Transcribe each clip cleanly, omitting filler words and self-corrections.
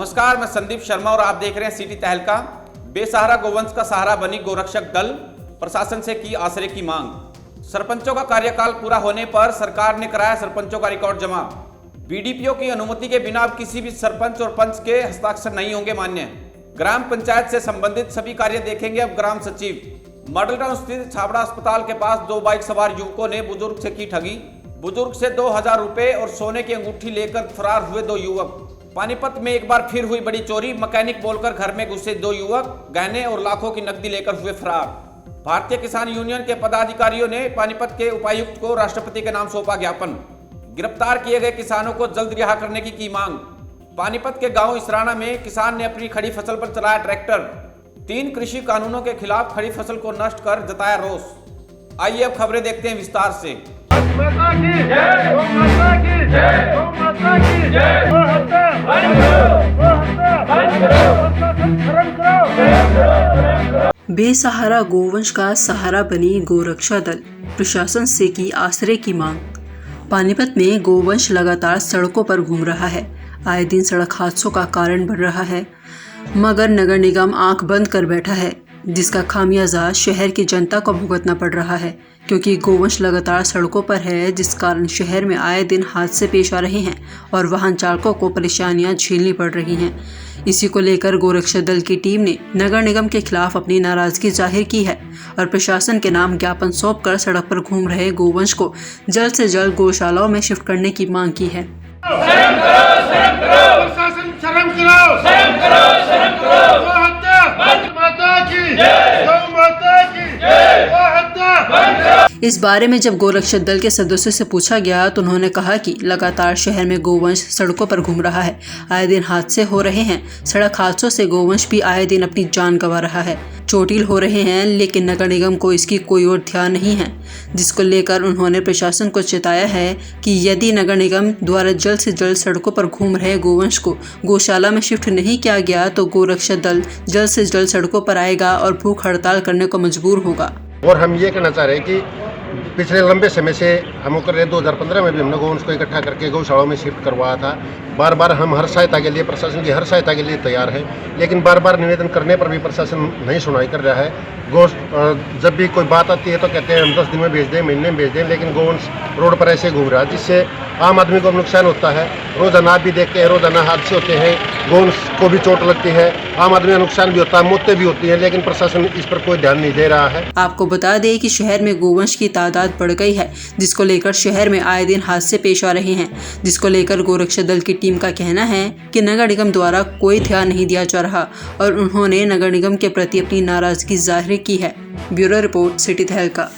नमस्कार, मैं संदीप शर्मा और आप देख रहे हैं सिटी तहलका। बेसहारा गोवंश का सहारा बनी गोरक्षक दल, प्रशासन से की आश्रय की मांग। सरपंचों का कार्यकाल पूरा होने पर सरकार ने कराया सरपंचों का रिकॉर्ड जमा। बीडीपीओ की अनुमति के बिना अब किसी भी सरपंच और पंच के हस्ताक्षर नहीं होंगे मान्य। ग्राम पंचायत से संबंधित सभी कार्य देखेंगे अब ग्राम सचिव। मॉडल टाउन स्थित छाबड़ा अस्पताल के पास 2 बाइक सवार युवकों ने बुजुर्ग से की ठगी। बुजुर्ग से 2000 रुपए और सोने की अंगूठी लेकर फरार हुए 2 युवक। पानीपत में एक बार फिर हुई बड़ी चोरी। मैकेनिक बोलकर घर में घुसे 2 युवक, गहने और लाखों की नकदी लेकर हुए फरार। भारतीय किसान यूनियन के पदाधिकारियों ने पानीपत के उपायुक्त को राष्ट्रपति के नाम सौंपा ज्ञापन। गिरफ्तार किए गए किसानों को जल्द रिहा करने की मांग। पानीपत के गांव इसराना में किसान ने अपनी खड़ी फसल पर चलाया ट्रैक्टर। 3 कृषि कानूनों के खिलाफ खड़ी फसल को नष्ट कर जताया रोष। आइए अब खबरें देखते हैं विस्तार से। बेसहारा गोवंश का सहारा बनी गोरक्षा दल, प्रशासन से की आश्रय की मांग। पानीपत में गोवंश लगातार सड़कों पर घूम रहा है। आए दिन सड़क हादसों का कारण बन रहा है, मगर नगर निगम आंख बंद कर बैठा है, जिसका खामियाजा शहर की जनता को भुगतना पड़ रहा है। क्योंकि गोवंश लगातार सड़कों पर है, जिस कारण शहर में आए दिन हादसे पेश आ रहे हैं और वाहन चालकों को परेशानियां झेलनी पड़ रही हैं। इसी को लेकर गोरक्षा दल की टीम ने नगर निगम के खिलाफ अपनी नाराजगी जाहिर की है और प्रशासन के नाम ज्ञापन सौंपकर सड़क पर घूम रहे गोवंश को जल्द से जल्द गौशालाओं में शिफ्ट करने की मांग की है। इस बारे में जब गोरक्षा दल के सदस्यों से पूछा गया तो उन्होंने कहा कि लगातार शहर में गोवंश सड़कों पर घूम रहा है। आए दिन हादसे हो रहे हैं। सड़क हादसों से गोवंश भी आए दिन अपनी जान गंवा रहा है, चोटिल हो रहे हैं, लेकिन नगर निगम को इसकी कोई और ध्यान नहीं है। जिसको लेकर उन्होंने प्रशासन को चेताया है कि यदि नगर निगम द्वारा जल्द से जल्द सड़कों पर घूम रहे गोवंश को गौशाला में शिफ्ट नहीं किया गया तो गोरक्षा दल जल्द से जल्द सड़कों पर आएगा और भूख हड़ताल करने को मजबूर होगा। और हम ये कहना चाह रहे हैं कि पिछले लंबे समय से हम कर रहे 2015 में भी हमने गोवंश को इकट्ठा करके गौशालाओं में शिफ्ट करवाया था। बार बार हम हर सहायता के लिए, प्रशासन की हर सहायता के लिए तैयार है, लेकिन बार बार निवेदन करने पर भी प्रशासन नहीं सुनवाई कर रहा है। जब भी कोई बात आती है तो कहते हैं हम 10 दिन में भेज दें, महीने में भेज दें, लेकिन गोवंश रोड पर ऐसे घूम रहा है, जिससे आम आदमी को नुकसान होता है। रोजाना आप भी देखते हैं, रोजाना हादसे होते हैं, गोवंश को भी चोट लगती है, आम आदमी का नुकसान भी होता है, मौतें भी होती हैं, लेकिन प्रशासन इस पर कोई ध्यान नहीं दे रहा है। आपको बता दें कि शहर में गोवंश की तादाद बढ़ गई है, जिसको लेकर शहर में आए दिन हादसे पेश आ रहे हैं। जिसको लेकर गोरक्षा दल की टीम का कहना है कि नगर निगम द्वारा कोई ध्यान नहीं दिया जा रहा और उन्होंने नगर निगम के प्रति अपनी नाराजगी जाहिर की है। ब्यूरो रिपोर्ट, सिटी तहलका।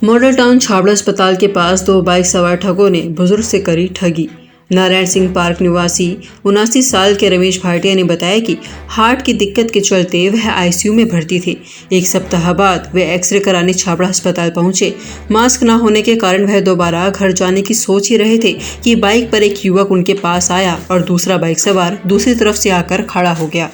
मॉडल टाउन छाबड़ा अस्पताल के पास 2 बाइक सवार ठगों ने बुजुर्ग से करी ठगी। नारायण सिंह पार्क निवासी 79 साल के रमेश भाटिया ने बताया कि हार्ट की दिक्कत के चलते वह आईसीयू में भर्ती थे। 1 सप्ताह बाद वे एक्सरे कराने छाबड़ा अस्पताल पहुंचे। मास्क न होने के कारण वह दोबारा घर जाने की सोच ही रहे थे कि बाइक पर एक युवक उनके पास आया और दूसरा बाइक सवार दूसरी तरफ से आकर खड़ा हो गया।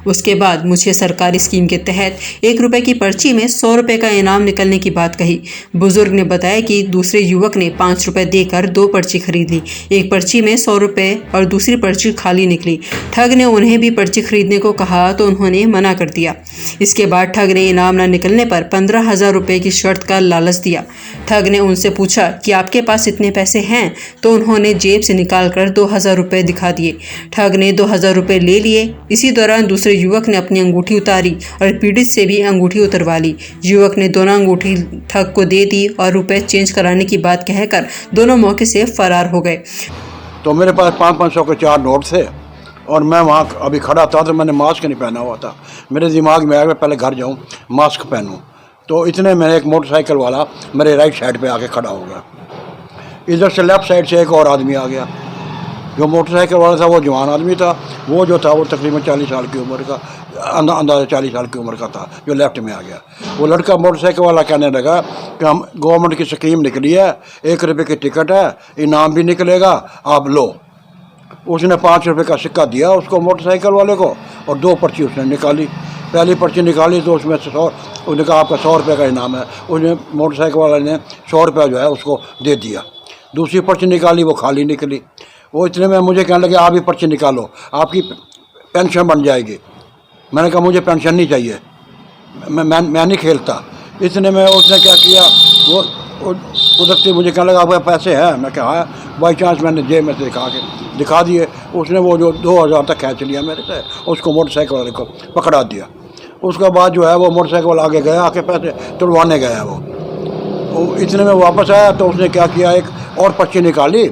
उसके बाद मुझे सरकारी स्कीम के तहत 1 रुपए की पर्ची में 100 रुपए का इनाम निकलने की बात कही। बुजुर्ग ने बताया कि दूसरे युवक ने 5 रुपए देकर 2 पर्ची खरीद ली। एक पर्ची में 100 रुपए और दूसरी पर्ची खाली निकली। ठग ने उन्हें भी पर्ची खरीदने को कहा तो उन्होंने मना कर दिया। इसके बाद ठग ने इनाम न निकलने पर 15,000 रुपए की शर्त का लालच दिया। ठग ने उनसे पूछा कि आपके पास इतने पैसे हैं, तो उन्होंने जेब से निकालकर 2,000 रुपए दिखा दिए। ठग ने 2,000 रुपए ले लिए। इसी दौरान दूसरे युवक ने अपनी अंगूठी उतारी और पीड़ित से भी अंगूठी उतरवा ली। युवक ने दोनों अंगूठी ठग को दे दी और रुपए चेंज कराने की बात कहकर दोनों मौके से फरार हो गए। तो मेरे पास 500 के 4 नोट थे और मैं वहाँ अभी खड़ा था तो मैंने मास्क नहीं पहना हुआ था। मेरे दिमाग में आया मैं पहले घर जाऊँ, मास्क पहनूँ। तो इतने में एक मोटरसाइकिल वाला मेरे राइट साइड पे आके खड़ा हो गया। इधर से लेफ्ट साइड से एक और आदमी आ गया। जो मोटरसाइकिल वाला था वो जवान आदमी था, वो जो था वो तकरीबन 40 साल की उम्र का, अंदाज़ा 40 साल की उम्र का था, जो लेफ्ट में आ गया। वो लड़का मोटरसाइकिल वाला कहने लगा कि हम गवर्नमेंट की स्कीम निकली है, 1 रुपये की टिकट है, इनाम भी निकलेगा, आप लो। उसने 5 रुपये का सिक्का दिया उसको मोटरसाइकिल वाले को और 2 पर्ची उसने निकाली। पहली पर्ची निकाली तो उसमें 100, उसने कहा आपका 100 रुपये का इनाम है। उसने मोटरसाइकिल वाले ने 100 रुपया जो है उसको दे दिया। दूसरी पर्ची निकाली, वो खाली निकली। वो इतने में मुझे कहने लगे आप भी पर्ची निकालो, आपकी पेंशन बन जाएगी। मैंने कहा मुझे पेंशन नहीं चाहिए, मैं नहीं खेलता। इतने में उसने क्या किया, वो उधर मुझे कहने लगा आपके पैसे हैं? मैं कहा हाँ। बाई चांस मैंने जेब में से दिखा दिए। उसने वो जो 2000 तक खींच लिया मेरे से, उसको मोटरसाइकिल वाले को पकड़ा दिया। उसके बाद जो है वो मोटरसाइकिल वाला आगे गया, आके पैसे तुड़वाने गया। वो इतने में वापस आया तो उसने क्या किया, एक और पर्ची निकाली,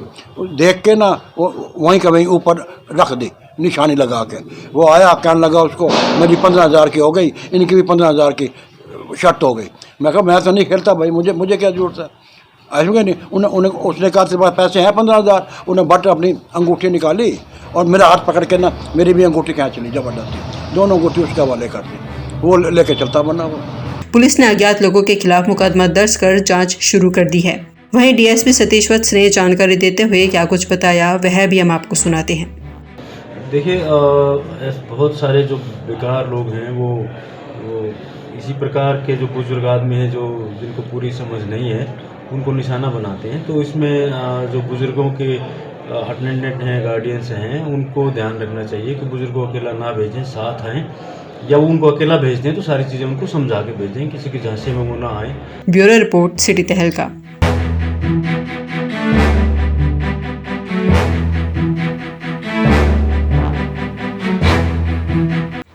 देख के ना वहीं का वहीं ऊपर रख दी निशानी लगा के। वो आया, कहने लगा उसको मेरी 15,000 की हो गई, इनकी भी 15,000 की शर्त हो गई। मैं कहा मैं तो नहीं खेलता भाई, मुझे क्या जरूरत है, ऐसा क्या नहीं। उसने कहा तेरे पास पैसे हैं 15,000। उन्हें बट अपनी अंगूठी निकाली और मेरा हाथ पकड़ के ना मेरी भी अंगूठी खींच ली ज़बरदस्ती। दोनों अंगूठी उसके हवाले कर दी, वो लेके चलता बना। वो पुलिस ने अज्ञात लोगों के खिलाफ मुकदमा दर्ज कर जांच शुरू कर दी है। वहीं डीएसपी सतीश वत्स ने जानकारी देते हुए क्या कुछ बताया, वह भी हम आपको सुनाते हैं। देखिए, बहुत सारे जो बेकार लोग हैं वो इसी प्रकार के जो बुजुर्ग आदमी हैं जो जिनको पूरी समझ नहीं है उनको निशाना बनाते हैं। तो इसमें जो बुजुर्गों के अटेंडेंट हैं, गार्डियंस हैं, उनको ध्यान रखना चाहिए कि बुजुर्गों को अकेला ना भेजें, साथ आएँ। या उनको अकेला भेज दें तो सारी चीज़ें उनको समझा के भेजें, किसी की झांसे में वो ना आए। ब्यूरो रिपोर्ट, सिटी तहलका।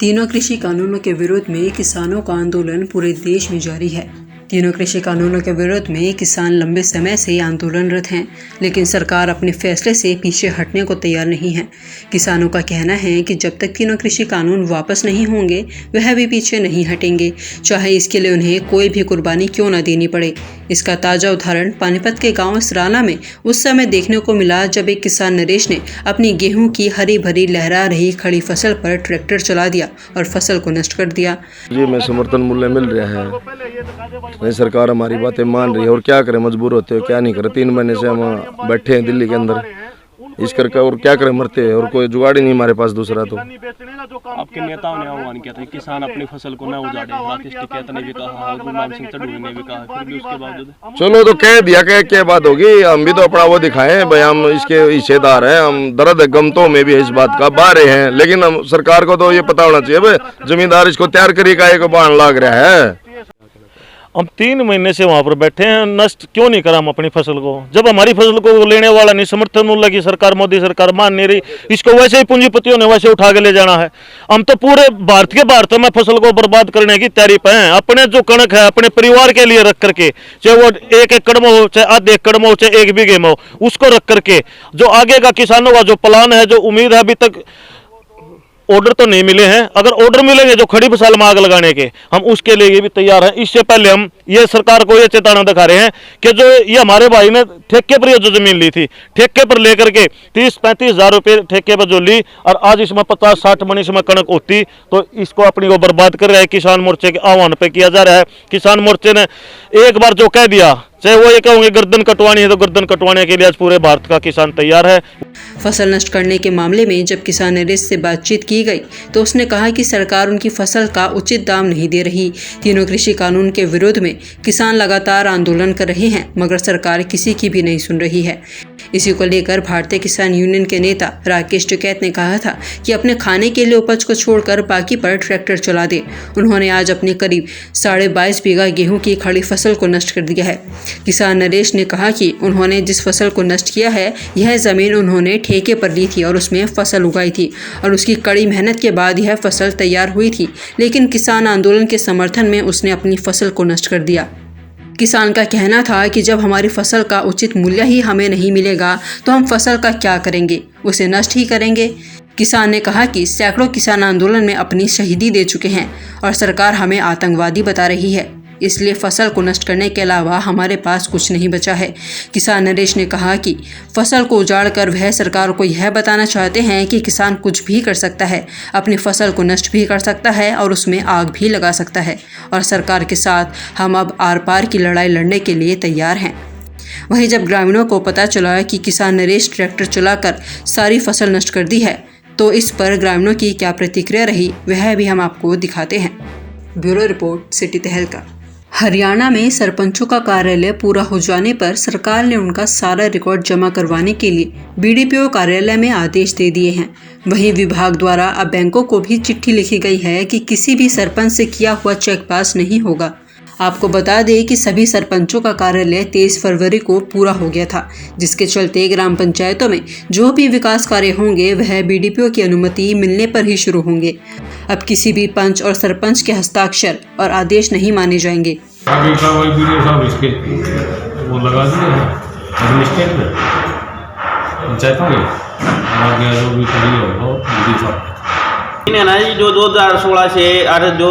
तीनों कृषि कानूनों के विरोध में किसानों का आंदोलन पूरे देश में जारी है। तीनों कृषि कानूनों के विरोध में किसान लंबे समय से आंदोलनरत हैं, लेकिन सरकार अपने फैसले से पीछे हटने को तैयार नहीं है। किसानों का कहना है कि जब तक तीनों कृषि कानून वापस नहीं होंगे वह भी पीछे नहीं हटेंगे, चाहे इसके लिए उन्हें कोई भी कुर्बानी क्यों न देनी पड़े। इसका ताज़ा उदाहरण पानीपत के गांव सराना में उस समय देखने को मिला जब एक किसान नरेश ने अपनी गेहूं की हरी भरी लहरा रही खड़ी फसल पर ट्रैक्टर चला दिया और फसल को नष्ट कर दिया। जी मैं समर्थन मूल्य मिल रहा है, नहीं सरकार हमारी बातें मान रही है और क्या करें, मजबूर होते हो, क्या नहीं करें। 3 महीने से हम बैठे हैं दिल्ली के अंदर इस करके, और क्या करें, मरते हैं और कोई जुगाड़ ही नहीं हमारे पास दूसरा। तो आपके नेताओं ने आह्वान किया था किसान अपनी फसल को न उजाड़े, राकेश टिकैत ने भी कहा, गुरनाम सिंह चढ़ूरी ने भी कहा, फिर भी उसके बावजूद चलो तो कह दिया, क्या बात होगी। हम भी तो अपना वो दिखाएं भाई, हम इसके हिस्सेदार हैं, हम दर्द गम तो में भी इस बात का बारे हैं। लेकिन हम सरकार को तो ये पता होना चाहिए भाई, जमींदार इसको तैयार करी का एक बहाना लाग रहा है। हम 3 महीने से वहाँ पर बैठे हैं, नष्ट क्यों नहीं करा हम अपनी फसल को, जब हमारी फसल को लेने वाला नहीं, समर्थन मूल्य की सरकार, मोदी सरकार मान नहीं रही। इसको वैसे ही पूंजीपतियों ने वैसे उठा के ले जाना है। हम तो पूरे भारत में फसल को बर्बाद करने की तैयारी पे हैं। अपने जो कणक है अपने परिवार के लिए रख करके, चाहे वो 1 एकड़ में हो, चाहे आधे एकड़ में हो, चाहे 1 बीघे में हो, उसको रख करके जो आगे का किसानों का जो प्लान है, जो उम्मीद है, अभी तक ऑर्डर तो नहीं मिले हैं। अगर ऑर्डर मिलेंगे जो खड़ी फसल में आग लगाने के, हम उसके लिए भी तैयार हैं। इससे पहले हम ये सरकार को ये चेतावनी दिखा रहे हैं कि जो ये हमारे भाई ने ठेके पर जो जमीन ली थी, ठेके पर लेकर के 30-35 हज़ार रुपये ठेके पर जो ली, और आज इसमें 50-60 मन इसमें कणक होती, तो इसको अपनी को बर्बाद कर रहा है। किसान मोर्चे के आह्वान पे किया जा रहा है। किसान मोर्चे ने एक बार जो कह दिया, चाहे वो ये कहोगे गर्दन कटवानी है तो गर्दन कटवाने के लिए आज पूरे भारत का किसान तैयार है। फसल नष्ट करने के मामले में जब किसान नरेश से बातचीत की गई तो उसने कहा कि सरकार उनकी फसल का उचित दाम नहीं दे रही। तीनों कृषि कानून के विरोध में किसान लगातार आंदोलन कर रहे हैं, मगर सरकार किसी की भी नहीं सुन रही है। इसी को लेकर भारतीय किसान यूनियन के नेता राकेश टिकैत ने कहा था कि अपने खाने के लिए उपज को छोड़कर बाकी पर ट्रैक्टर चला दे। उन्होंने आज अपने करीब 22.5 बीघा गेहूं की खड़ी फसल को नष्ट कर दिया है। किसान नरेश ने कहा कि उन्होंने जिस फसल को नष्ट किया है, यह ज़मीन उन्होंने ठेके पर ली थी और उसमें फसल उगाई थी और उसकी कड़ी मेहनत के बाद यह फसल तैयार हुई थी, लेकिन किसान आंदोलन के समर्थन में उसने अपनी फसल को नष्ट कर दिया। किसान का कहना था कि जब हमारी फसल का उचित मूल्य ही हमें नहीं मिलेगा तो हम फसल का क्या करेंगे, उसे नष्ट ही करेंगे। किसान ने कहा कि सैकड़ों किसान आंदोलन में अपनी शहीदी दे चुके हैं और सरकार हमें आतंकवादी बता रही है, इसलिए फसल को नष्ट करने के अलावा हमारे पास कुछ नहीं बचा है। किसान नरेश ने कहा कि फसल को उजाड़कर वह सरकार को यह बताना चाहते हैं कि किसान कुछ भी कर सकता है, अपनी फसल को नष्ट भी कर सकता है और उसमें आग भी लगा सकता है, और सरकार के साथ हम अब आर पार की लड़ाई लड़ने के लिए तैयार हैं। वहीं जब ग्रामीणों को पता चला कि किसान नरेश ट्रैक्टर चलाकर सारी फसल नष्ट कर दी है, तो इस पर ग्रामीणों की क्या प्रतिक्रिया रही वह भी हम आपको दिखाते हैं। ब्यूरो रिपोर्ट, सिटी तहलका। हरियाणा में सरपंचों का कार्यालय पूरा हो जाने पर सरकार ने उनका सारा रिकॉर्ड जमा करवाने के लिए बीडीपीओ कार्यालय में आदेश दे दिए हैं। वहीं विभाग द्वारा अब बैंकों को भी चिट्ठी लिखी गई है कि किसी भी सरपंच से किया हुआ चेक पास नहीं होगा। आपको बता दें कि सभी सरपंचों का कार्यालय 23 फरवरी को पूरा हो गया था, जिसके चलते ग्राम पंचायतों में जो भी विकास कार्य होंगे वह बीडीपीओ की अनुमति मिलने पर ही शुरू होंगे। अब किसी भी पंच और सरपंच के हस्ताक्षर और आदेश नहीं माने जाएंगे। आगे का वही वीडियो साहब इसके वो लगा दिए हैं एडमिनिस्ट्रेट में पंचायतों में आगे जो भी करिए हो वीडियो साहब है ना जी। जो 2016 से और जो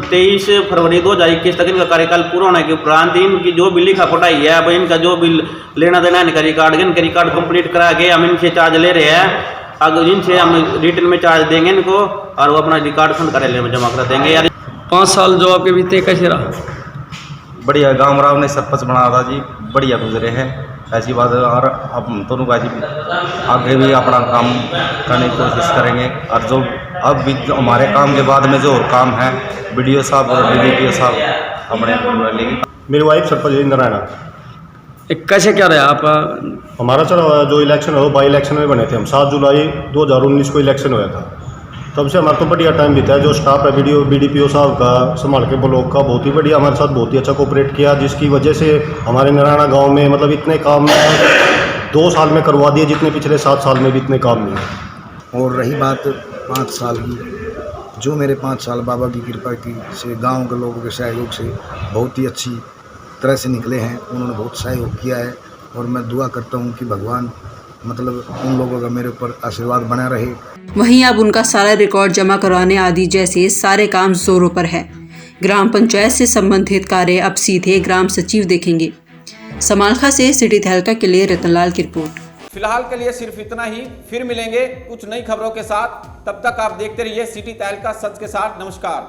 23 फरवरी 2021 तक इनका कार्यकाल पूरा होने के उपरांत इनकी जो बिल लिखा पटाई है, अब इनका जो बिल लेना देना है इनका रिकॉर्ड कंप्लीट करा के हम इनसे चार्ज ले रहे हैं। अगर इनसे हम रिटर्न में चार्ज देंगे इनको और वो अपना रिकॉर्ड खंड कार्यालय में जमा करा देंगे। यार 5 साल जो आपके बीते कैसे रहा? बढ़िया, गांव राव ने सरपंच बनाया था जी, बढ़िया गुजरे हैं, ऐसी बात है। और अब हम दोनों का जी आगे भी अपना काम करने की कोशिश करेंगे। और जो अब भी जो हमारे काम के बाद में जो और काम है बीडीओ साहब और डीडीपीओ साहब अपने लेंगे। मेरी वाइफ सरपंच नारायण। कैसे क्या रहा आपका? हमारा चला हुआ जो इलेक्शन हो बाई इलेक्शन में बने थे हम, 7 जुलाई 2019 को इलेक्शन हुआ था। तब से हमारा तो बढ़िया टाइम बीता है। जो स्टाफ है बीडीपीओ साहब का संभाल के ब्लॉक का बहुत ही बढ़िया हमारे साथ बहुत ही अच्छा कोऑपरेट किया, जिसकी वजह से हमारे नारायणा गांव में मतलब इतने काम 2 साल में करवा दिए जितने पिछले 7 साल में भी इतने काम नहीं है। और रही बात 5 साल की, जो मेरे 5 साल बाबा की कृपा की से गांव के लोगों के सहयोग से बहुत ही अच्छी तरह से निकले हैं। उन्होंने बहुत सहयोग किया है और मैं दुआ करता हूं कि भगवान मतलब उन लोगों का मेरे ऊपर आशीर्वाद बना रहे। वहीं अब उनका सारा रिकॉर्ड जमा करवाने आदि जैसे सारे काम जोरों पर है। ग्राम पंचायत से संबंधित कार्य अब सीधे ग्राम सचिव देखेंगे। समालखा से सिटी तहलका के लिए रतनलाल की रिपोर्ट। फिलहाल के लिए सिर्फ इतना ही, फिर मिलेंगे कुछ नई खबरों के साथ। तब तक आप देखते रहिए सिटी तहलका, सच के साथ। नमस्कार।